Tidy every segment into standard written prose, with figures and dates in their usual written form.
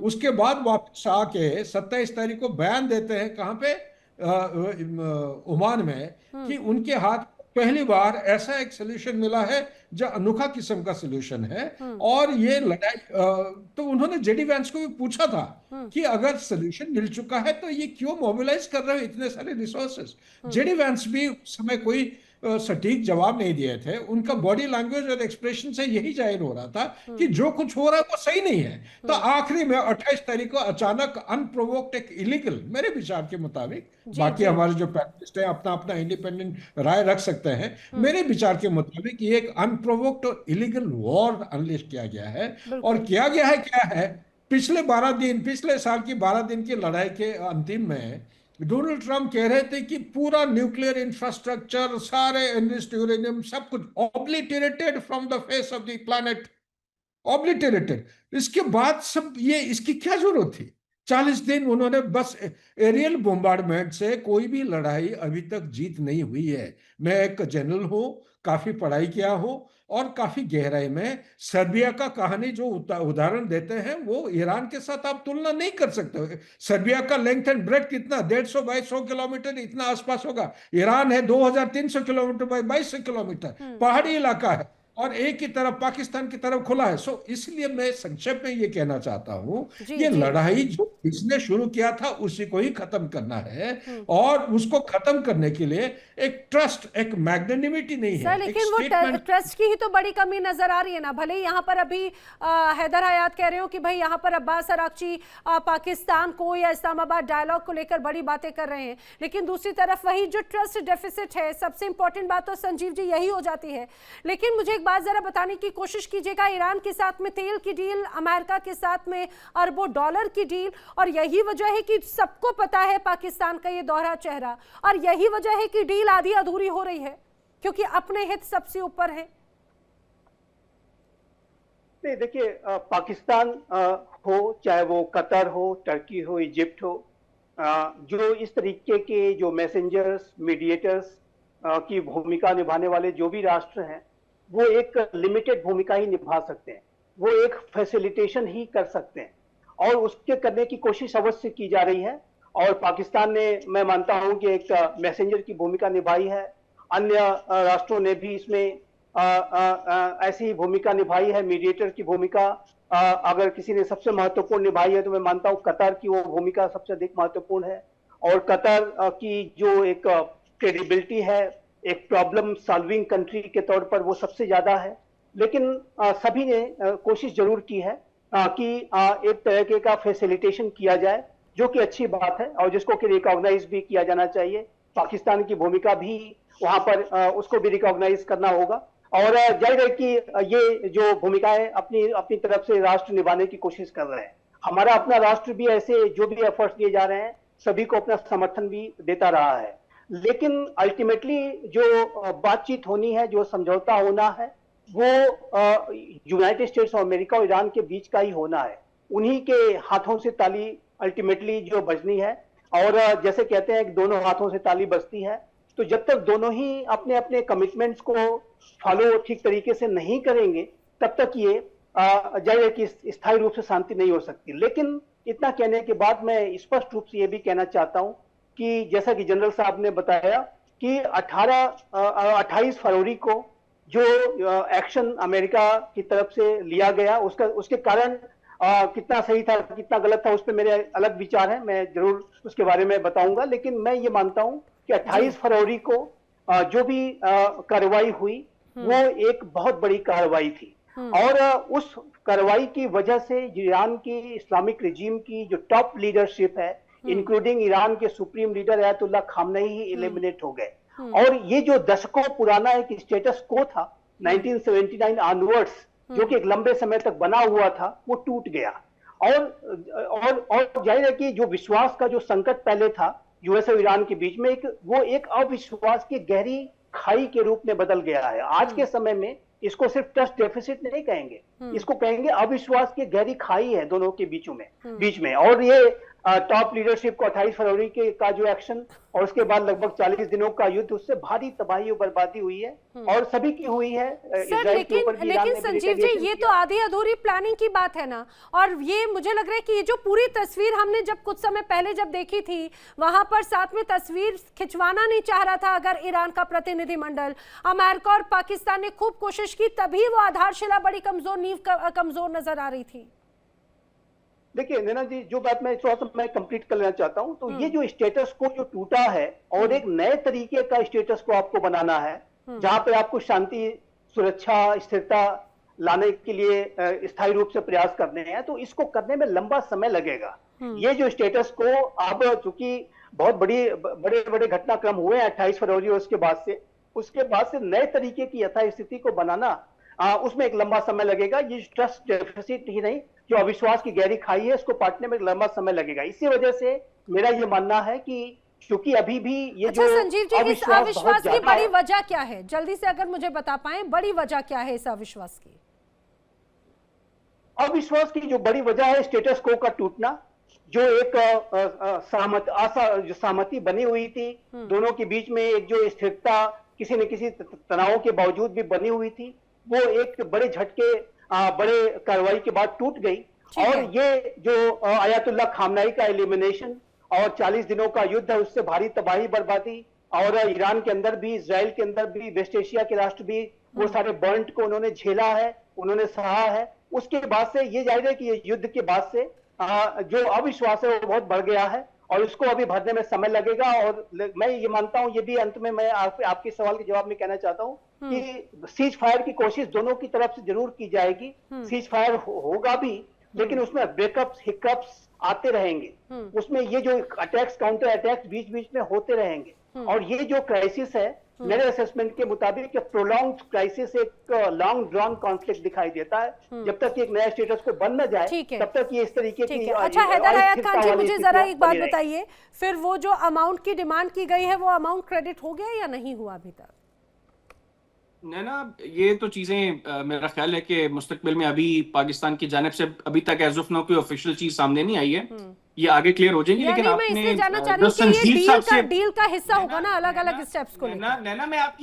उसके बाद वापस आके 27 तारीख को बयान देते हैं, कहाँ पे, ओमान में, कि हम्म। उनके हाथ पहली बार ऐसा एक सोल्यूशन मिला है जो अनोखा किस्म का सोल्यूशन है। हम्म। और ये लड़ाई, तो उन्होंने जेडी वैंस को भी पूछा था हम्म। कि अगर सोल्यूशन मिल चुका है तो ये क्यों मोबिलाइज कर रहे हो इतने सारे रिसोर्सेस। हम्म। जेडी वैंस भी उस समय कोई सटीक जवाब नहीं दिए थे। उनका हम्म। बॉडी लैंग्वेज और एक्सप्रेशन से यही जाहिर हो रहा था कि हम्म। जो कुछ हो रहा है वो सही नहीं है। तो हम्म। आखिरी में 28 तारीख को अचानक अनप्रोवोक्ड एक इलीगल, मेरे विचार के मुताबिक, जी बाकी जी। हमारे जो पैनलिस्ट हैं अपना अपना इंडिपेंडेंट राय रख सकते हैं, हम्म। मेरे विचार के मुताबिक ये एक अनप्रोवोक्ड और इलीगल वॉर अनलिश किया गया है। और बिल्कुल। किया गया है क्या है, पिछले 12 दिन, पिछले साल की 12 दिन की लड़ाई के अंतिम में डोनाल्ड ट्रंप कह रहे थे कि पूरा न्यूक्लियर इंफ्रास्ट्रक्चर, सारे एनरिच्ड यूरेनियम, सब कुछ obliterated from the face of the planet, obliterated. इसके बाद सब ये, इसकी क्या जरूरत थी? 40 दिन उन्होंने बस एरियल बोmbardment से कोई भी लड़ाई अभी तक जीत नहीं हुई है। मैं एक जनरल हूं, काफी पढ़ाई किया हूं, और काफी गहराई में सर्बिया का कहानी जो उदाहरण देते हैं वो ईरान के साथ आप तुलना नहीं कर सकते। सर्बिया का लेंथ एंड ब्रेथ कितना, 150 बाई 100 किलोमीटर, इतना आसपास होगा। ईरान है 2300 किलोमीटर बाई 2200 किलोमीटर, हम्म। पहाड़ी इलाका है, और एक की तरफ पाकिस्तान की तरफ खुला है। सो इसलिए मैं संक्षेप में ये कहना चाहता हूं, जी ये जी। लड़ाई जो इसने शुरू किया था उसी को ही खत्म करना है। हम्म। और उसको खत्म करने के लिए एक ट्रस्ट, एक मैग्नेनिमिटी नहीं है, सर एक लेकिन वो स्टेटमेंट। ट्रस्ट की ही तो बड़ी कमी नजर आ रही है ना। भले ही यहाँ पर अभी हैदर हयात कह रहे हो कि भाई यहाँ पर अब्बास अरागची पाकिस्तान को या इस्लामाबाद डायलॉग को लेकर बड़ी बातें कर रहे हैं, लेकिन दूसरी तरफ वही जो ट्रस्ट डेफिसिट है, सबसे इंपॉर्टेंट बात तो संजीव जी यही हो जाती है। लेकिन मुझे एक बात जरा बताने की कोशिश कीजिएगा, ईरान के साथ में तेल की डील, अमेरिका के साथ में अरबों डॉलर की डील, और यही वजह है कि सबको पता है पाकिस्तान का ये दोहरा चेहरा, और यही वजह है कि डील आधी अधूरी हो रही है क्योंकि अपने हित सबसे ऊपर है। नहीं देखिए, पाकिस्तान हो, चाहे वो कतर हो, टर्की हो, इजिप्ट हो, जो इस तरीके के जो मैसेंजर्स, मीडिएटर्स की भूमिका निभाने वाले जो भी राष्ट्र हैं, वो एक लिमिटेड भूमिका ही निभा सकते हैं। वो एक फैसिलिटेशन ही कर सकते हैं, और उसके करने की कोशिश अवश्य की जा रही है। और पाकिस्तान ने, मैं मानता हूं कि एक मैसेंजर की भूमिका निभाई है। अन्य राष्ट्रों ने भी इसमें ऐसी ही भूमिका निभाई है, मीडिएटर की भूमिका। अगर किसी ने सबसे महत्वपूर्ण निभाई है तो मैं मानता हूं कतर की वो भूमिका सबसे अधिक महत्वपूर्ण है। और कतर की जो एक क्रेडिबिलिटी है, एक प्रॉब्लम सॉल्विंग कंट्री के तौर पर, वो सबसे ज्यादा है। लेकिन सभी ने कोशिश जरूर की है कि एक तरह का फैसिलिटेशन किया जाए, जो कि अच्छी बात है और जिसको कि रिकॉग्नाइज भी किया जाना चाहिए। पाकिस्तान की भूमिका भी वहां पर उसको भी रिकॉग्नाइज करना होगा। और जाहिर है कि ये जो भूमिकाएं अपनी अपनी तरफ से राष्ट्र निभाने की कोशिश कर रहे हैं। हमारा अपना राष्ट्र भी ऐसे जो भी एफर्ट्स दिए जा रहे हैं, सभी को अपना समर्थन भी देता रहा है। लेकिन अल्टीमेटली जो बातचीत होनी है, जो समझौता होना है, वो यूनाइटेड स्टेट्स ऑफ अमेरिका और ईरान के बीच का ही होना है। उन्हीं के हाथों से ताली अल्टीमेटली जो बजनी है। और जैसे कहते हैं कि दोनों हाथों से ताली बजती है, तो जब तक दोनों ही अपने अपने कमिटमेंट्स को फॉलो ठीक तरीके से नहीं करेंगे, तब तक ये जाहिर है कि स्थायी रूप से शांति नहीं हो सकती। लेकिन इतना कहने के बाद मैं स्पष्ट रूप से ये भी कहना चाहता हूं कि जैसा कि जनरल साहब ने बताया कि 28 फरवरी को जो एक्शन अमेरिका की तरफ से लिया गया, उसके कारण कितना सही था, कितना गलत था, उस पर मेरे अलग विचार हैं, मैं जरूर उसके बारे में बताऊंगा। लेकिन मैं ये मानता हूं कि जी। 28 फरवरी को जो भी कार्रवाई हुई, वो एक बहुत बड़ी कार्रवाई थी। हम्म। और उस कार्रवाई की वजह से ईरान की इस्लामिक रिजीम की जो टॉप लीडरशिप है, हम्म। इंक्लूडिंग ईरान के सुप्रीम लीडर अयतुल्ला खामनेई ही एलिमिनेट हो गए। हम्म। और ये जो दशकों पुराना एक स्टेटस को था 1979 ऑनवर्ड्स, जो कि एक लंबे समय तक बना हुआ था, वो टूट गया। और जाहिर है कि जो विश्वास का जो संकट पहले था यूएस और ईरान के बीच में, वो एक अविश्वास की गहरी खाई के रूप में बदल गया है। आज के समय में इसको सिर्फ ट्रस्ट डेफिसिट नहीं कहेंगे, इसको कहेंगे अविश्वास की गहरी खाई है दोनों के बीच में। और ये टॉप लीडरशिप को 28 फरवरी के का जो एक्शन और उसके बाद लगभग 40 दिनों का युद्ध, उससे भारी तबाही और बर्बादी हुई है और सभी की हुई है। सर लेकिन संजीव जी, ये तो आधी अधूरी प्लानिंग की बात है ना। और ये मुझे लग रहा है कि ये जो पूरी तस्वीर हमने जब कुछ समय पहले जब देखी थी, वहां पर साथ में तस्वीर खिंचवाना नहीं चाह रहा था अगर ईरान का प्रतिनिधिमंडल। अमेरिका और पाकिस्तान ने खूब कोशिश की, तभी वो आधारशिला बड़ी कमजोर, नींव कमजोर नजर आ रही थी। देखिए नैना जी, जो बात मैं थोड़ा सा मैं कंप्लीट कर लेना चाहता हूं, तो ये जो स्टेटस को जो टूटा है और एक नए तरीके का स्टेटस को आपको बनाना है, जहां पे आपको शांति, सुरक्षा, स्थिरता लाने के लिए स्थायी रूप से प्रयास करने हैं, तो इसको करने में लंबा समय लगेगा। ये जो स्टेटस को अब चूंकि बहुत बड़े बड़े घटनाक्रम हुए हैं 28 फरवरी और उसके बाद से नए तरीके की यथास्थिति को बनाना, उसमें एक लंबा समय लगेगा। ये ट्रस्ट डेफिसिट ही नहीं, जो अविश्वास की गहरी खाई है, इसको पाटने में एक लंबा समय लगेगा। इसी वजह से मेरा ये मानना है कि क्योंकि अभी भी ये अच्छा, जो संजीव जी, इस अविश्वास की बड़ी वजह क्या है? जल्दी से अगर मुझे बता पाएं, बड़ी वजह क्या है इस अविश्वास की? अविश्वास की जो बड़ी वजह है स्टेटस को का टूटना, जो एक सहमति बनी हुई थी दोनों के बीच में, एक जो स्थिरता किसी न किसी तनावों के बावजूद भी बनी हुई थी, वो एक बड़े झटके, बड़े कार्रवाई के बाद टूट गई। और ये जो आयतुल्लाह खामनाई का एलिमिनेशन और 40 दिनों का युद्ध है, उससे भारी तबाही बर्बादी, और ईरान के अंदर भी, इजराइल के अंदर भी, वेस्ट एशिया के राष्ट्र भी वो सारे बर्न्ट को उन्होंने झेला है, उन्होंने सहा है। उसके बाद से ये जाहिर है कि ये युद्ध के बाद से जो अविश्वास है वो बहुत बढ़ गया है और इसको अभी भरने में समय लगेगा। और मैं ये मानता हूं, ये भी अंत में मैं आपके सवाल के जवाब में कहना चाहता हूं कि सीज फायर की कोशिश दोनों की तरफ से जरूर की जाएगी। सीज फायर होगा भी, लेकिन उसमें ब्रेकअप्स, हिकअप्स आते रहेंगे। उसमें ये जो अटैक्स, काउंटर अटैक्स बीच बीच में होते रहेंगे। और ये जो क्राइसिस है, मेरे असेसमेंट के मुताबिक प्रोलॉन्ग्ड क्राइसिस, एक लॉन्ग ड्रॉन कॉन्फ्लिक्ट दिखाई देता है। जब तक एक नया स्टेटस को बन न जाए, तब तक ये इस तरीके की। अच्छा हैदर हयात खान जी, मुझे जरा एक बात बताइए, फिर वो जो अमाउंट की डिमांड की गई है, वो अमाउंट क्रेडिट हो गया या नहीं हुआ अभी तक? नैना, ये तो चीजें मेरा ख्याल है कि मुस्तकबिल में अभी पाकिस्तान की जानिब से अभी तक एज ऑफ नो कोई ऑफिशियल चीज सामने नहीं आई है। ये आगे क्लियर हो जाएंगी। लेकिन आपने मैं इसलिए जानना चाह रही हूं कि ये डील का हिस्सा होगा ना, अलग-अलग स्टेप्स को लेकर। नैना, मैं आप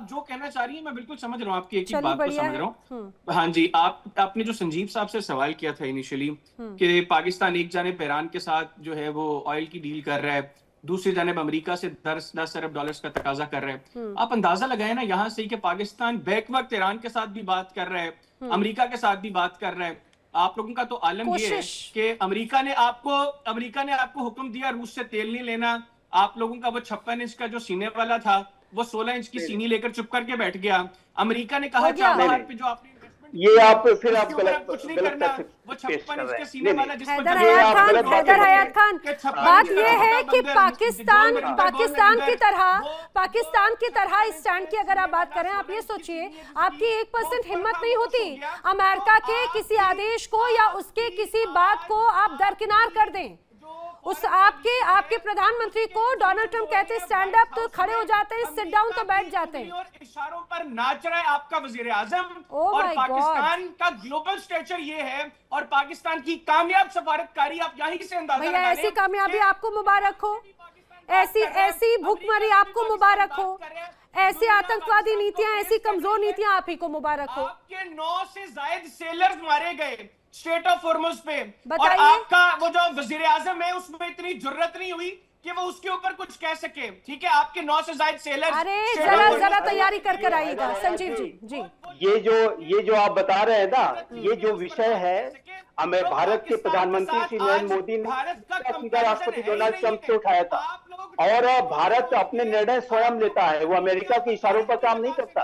जो कहना चाह रही हैं मैं बिल्कुल समझ रहा हूँ, आपकी एक बात को समझ रहा हूँ। हाँ जी, आपने जो संजीव साहब से सवाल किया था इनिशियली कि पाकिस्तान एक जानिब ईरान के साथ जो है वो ऑयल की डील कर रहा है, दूसरी जानिब अमेरिका से 10 अरब डॉलर्स का तकाजा कर रहे हैं। आप अंदाजा लगाए ना यहाँ से कि पाकिस्तान बैक वक्त ईरान के साथ भी बात कर रहा है, अमेरिका के साथ भी बात कर रहा है। आप लोगों का तो आलम ये है कि अमेरिका ने आपको हुक्म दिया रूस से तेल नहीं लेना। आप लोगों का वो 56 इंच का जो सीने वाला था, वो 16 इंच की सीनी लेकर चुप करके बैठ गया। अमेरिका ने कहा चाबहार पे जो आपने ये आप फिर आप कुछ नहीं करना, वो 56 इंच के सीने वाला जिस पर हैदर हयात खान, बात ये है कि पाकिस्तान की तरह इस स्टैंड की अगर आप बात करें, आप ये सोचिए, आपकी 1% हिम्मत नहीं होती अमेरिका के किसी आदेश को या उसके किसी बात को आप दरकिनार कर दें। उस आपके प्रधानमंत्री को डोनाल्ड ट्रंप कहते हैं स्टैंड अप, तो खड़े हो जाते हैं, सिट डाउन तो बैठ जाते हैं। और इशारों पर नाच रहा है आपका वजीर आजम। और पाकिस्तान का ग्लोबल स्टेचर ये है, और पाकिस्तान की कामयाब सफारतकारी आप यहीं से अंदाजा लगा लें। ऐसी कामयाबी आपको मुबारक हो, ऐसी भूखमरी आपको मुबारक हो, ऐसी आतंकवादी नीतियां, ऐसी कमजोर नीतियां आप ही को मुबारक हो। आपके 9 से ज्यादा सेलर्स मारे गए स्ट्रेट ऑफ हॉर्मुज पे, और आपका वो जो वजीर आजम है उसमें इतनी जुर्रत नहीं हुई कि वो उसके ऊपर कुछ कह सके। ठीक है, आपके 9 से ज्यादा सेलर्स। अरे जरा तैयारी कर आइएगा संजीव जी। ये जो आप बता रहे हैं ना, ये जो विषय है, हमें भारत के प्रधानमंत्री श्री नरेंद्र मोदी ने राष्ट्रपति डोनाल्ड ट्रंप से उठाया था। और भारत अपने निर्णय स्वयं लेता है, वो अमेरिका के इशारों पर काम नहीं करता।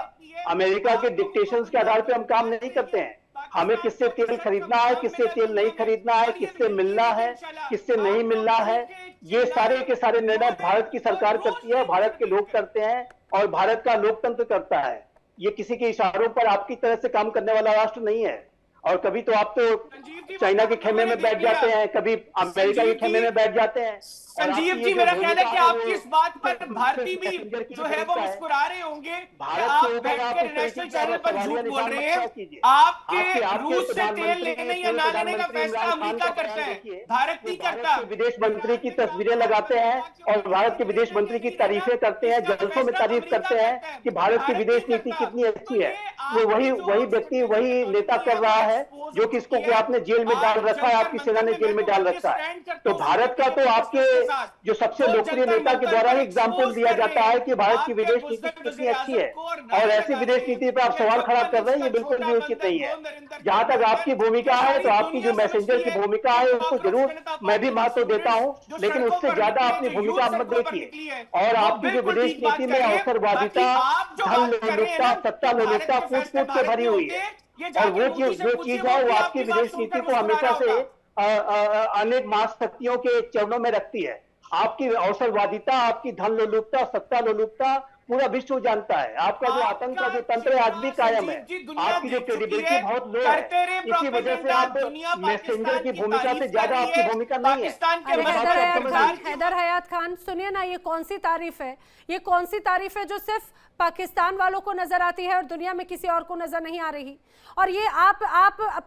अमेरिका के डिक्टेशंस के आधार पर हम काम नहीं करते हैं। हमें किससे तेल खरीदना है, किससे तेल नहीं खरीदना है, किससे मिलना है, किससे नहीं मिलना है, ये सारे के सारे निर्णय भारत की सरकार करती है, भारत के लोग करते हैं और भारत का लोकतंत्र करता है। ये किसी के इशारों पर आपकी तरह से काम करने वाला राष्ट्र नहीं है। और कभी तो आप तो चाइना के खेमे में बैठ जाते हैं, कभी अमेरिका के खेमे में बैठ जाते हैं। संजीव जी, मेरा ख्याल है कि आपकी इस बात पर भारतीय भी जो है वो मुस्कुरा रहे होंगे कि आप बैठकर नेशनल चैनल पर झूठ बोल रहे हैं। आपके रूस से तेल लेने या ना लेने का फैसला अमेरिका करता है, भारत नहीं करता। विदेश मंत्री की तस्वीरें लगाते हैं और भारत के विदेश मंत्री की तारीफें करते हैं, जलसों में तारीफ करते हैं कि भारत की विदेश नीति कितनी अच्छी है। वो वही व्यक्ति, वही नेता कर रहा है जो कि इसको आपने जेल में डाल रखा है, आपकी सेना ने जेल में डाल रखा है। तो भारत का तो आपके जो सबसे लोकप्रिय नेता के द्वारा ही एग्जाम्पल दिया जाता है कि भारत की विदेश नीति कितनी अच्छी है, और ऐसी विदेश नीति पर आप सवाल खड़ा कर रहे हैं, ये बिल्कुल भी उचित नहीं है। जहां तक आपकी भूमिका है, तो आपकी जो मैसेंजर की भूमिका है उसको जरूर मैं भी महत्व देता हूं, लेकिन उससे ज्यादा अपनी भूमिका मत देखिए। और आपकी जो विदेश नीति में अवसरवादिता, धन लोलुपता, सत्ता लोलुपता कूट कूट के भरी हुई है, और वो जो चीज है वो आपकी विदेश नीति को हमेशा से अनेक महाशक्तियों के चरणों में रखती है। आपकी अवसरवादिता, आपकी धन लोलुपता, सत्ता लोलुपता पूरा विश्व जानता है। आपका जो आतंक का जो तंत्र है आज भी कायम है, आपकी जो क्रेडिबिलिटी बहुत लो है, इसी वजह से आप मैसेंजर की भूमिका से ज्यादा आपकी भूमिका नहीं है। हैदर हयात खान, सुनिए ना, ये कौन सी तारीफ है? ये कौन सी तारीफ है जो सिर्फ पाकिस्तान वालों को नजर आती है और दुनिया में किसी और को नजर नहीं आ रही? और ये आप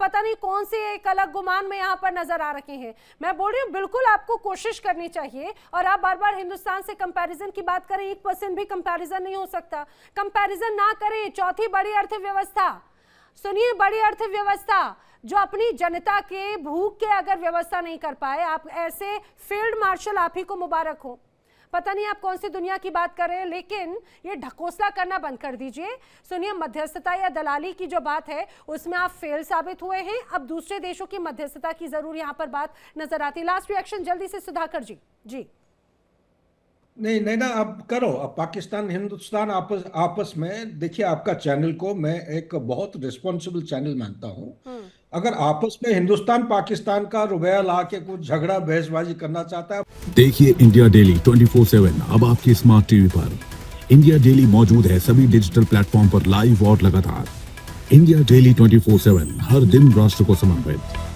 पता नहीं कौन सी एक अलग गुमान में यहाँ पर नजर आ रखे हैं। मैं बोल रही हूँ बिल्कुल आपको कोशिश करनी चाहिए, और आप बार बार हिंदुस्तान से कंपैरिजन की बात करें, 1% भी कंपैरिजन नहीं हो सकता। कंपैरिजन ना करें। चौथी बड़ी अर्थव्यवस्था, सुनिए, बड़ी अर्थव्यवस्था जो अपनी जनता के भूख के अगर व्यवस्था नहीं कर पाए, आप ऐसे फील्ड मार्शल, आप ही को मुबारक हो। पता नहीं आप कौन सी दुनिया की बात कर रहे हैं, लेकिन ये ढकोसला करना बंद कर दीजिए। सुनिए, मध्यस्थता या दलाली की जो बात है उसमें आप फेल साबित हुए हैं। अब दूसरे देशों की मध्यस्थता की जरूर यहाँ पर बात नजर आती है। लास्ट रिएक्शन जल्दी से सुधाकर जी। जी नहीं ना, अब करो। अब पाकिस्तान हिंदुस्तान आपस में देखिए, आपका चैनल को मैं एक बहुत रिस्पॉन्सिबल चैनल मानता हूँ। अगर आपस में हिंदुस्तान पाकिस्तान का रुपया ला के कुछ झगड़ा बहसबाजी करना चाहता है, देखिए इंडिया डेली 24/7 अब आपके स्मार्ट टीवी पर। इंडिया डेली मौजूद है सभी डिजिटल प्लेटफॉर्म पर लाइव और लगातार। इंडिया डेली 24/7 हर दिन राष्ट्र को समर्पित।